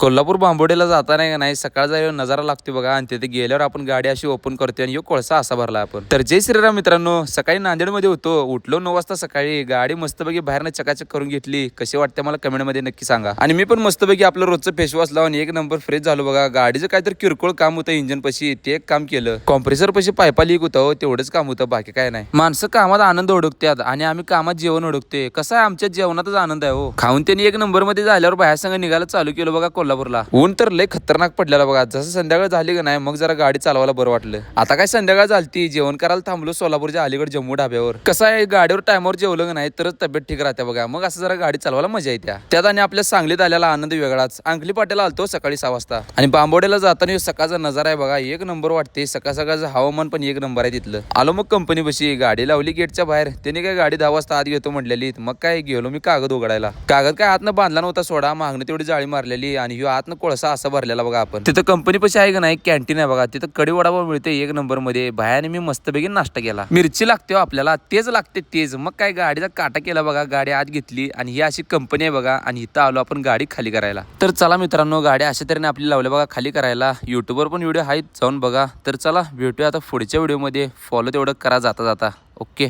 कोल्हापूर बांबोडेला जाताना का नाही सकाळचा नजारा लागतो बघा आणि तिथे गेल्यावर आपण गाडी अशी ओपन करतोय आणि कोळसा असा भरला आपण. तर जय श्रीराम मित्रांनो, सकाळी नांदेडमध्ये होतो, उठलो 9 वाजता सकाळी. गाडी मस्तपैकी बाहेरनं चकाचक करून घेतली. कशी वाटते मला कमेंटमध्ये नक्की सांगा. आणि मी पण मस्तपैकी आपलं रोजचं फेसवॉश लावून एक नंबर फ्रेश झालो बघा. गाडीचं काहीतरी किरकोळ काम होतं इंजन पशी, ते एक काम केलं. कॉम्प्रेसर पशी पायपा लीक होतं, तेवढंच काम होतं, बाकी काय नाही. माणसं कामात आनंद ओळखतात आणि आम्ही कामात जेवण ओळखते. कसं आहे आमच्या जेवणातच आनंद आहे हो. खाऊन त्यांनी एक नंबर मध्ये झाल्यावर बाहेर संग निघायला चालू केलं बघा कोल्हापूरला. ऊन तर लय खतरनाक पडलेला बघा. जसं संध्याकाळ झाली का नाही मग जरा गाडी चालवायला बरं वाटलं. आता काय संध्याकाळ झालती, जेवण करायला थांबलो सोलापूरच्या अलीगड जम्मू ढाब्यावर. कसं आहे गाडीवर टायमावर जेवलं का नाही तरच तब्येत ठीक राहते बघा. मग असं जरा गाडी चालवायला मजा येते. त्यात आणि आपल्या सांगलीत आलेला आनंद वेगळाच. अंकली पाट्याला आलतो सकाळी 6 वाजता आणि बांबोड्याला जाताना सकाळचा नजारा आहे बघा, एक नंबर वाटते. सकाळ सकाळचं हवामान पण एक नंबर आहे तिथलं. आलो मग कंपनी बशी, गाडी लावली गेटच्या बाहेर. त्यांनी काय गाडी 10 वाजता आत घेतो म्हटलेली. मग काय गेलो मी कागद उघडायला. कागद काय आतनं बांधला नव्हता सोडा, मागणं तेवढी जाळी मारलेली आणि ह्यो आतनं कोळसा असा भरलेला बघा. आपण तिथं कंपनी पशी आहे का नाही कॅन्टीन आहे बघा, तिथं कडी वडापाव मिळते एक नंबर मध्ये. बाहेर मी मस्तपैकी नाश्ता केला. मिरची लागते हो आपल्याला, तेच लागते तेज. मग काय गाडीचा काटा केला बघा, गाडी आत घेतली आणि ही अशी कंपनी आहे बघा. आणि इथं आलो आपण गाडी खाली करायला. तर चला मित्रांनो, गाडी अशा तऱ्हेने आपली लावल्या बघा खाली करायला. युट्यूबवर पण व्हिडिओ आहेत, जाऊन बघा. तर चला भेटूया आता पुढच्या व्हिडिओमध्ये. फॉलो तेवढं करा जाता जाता. ओके.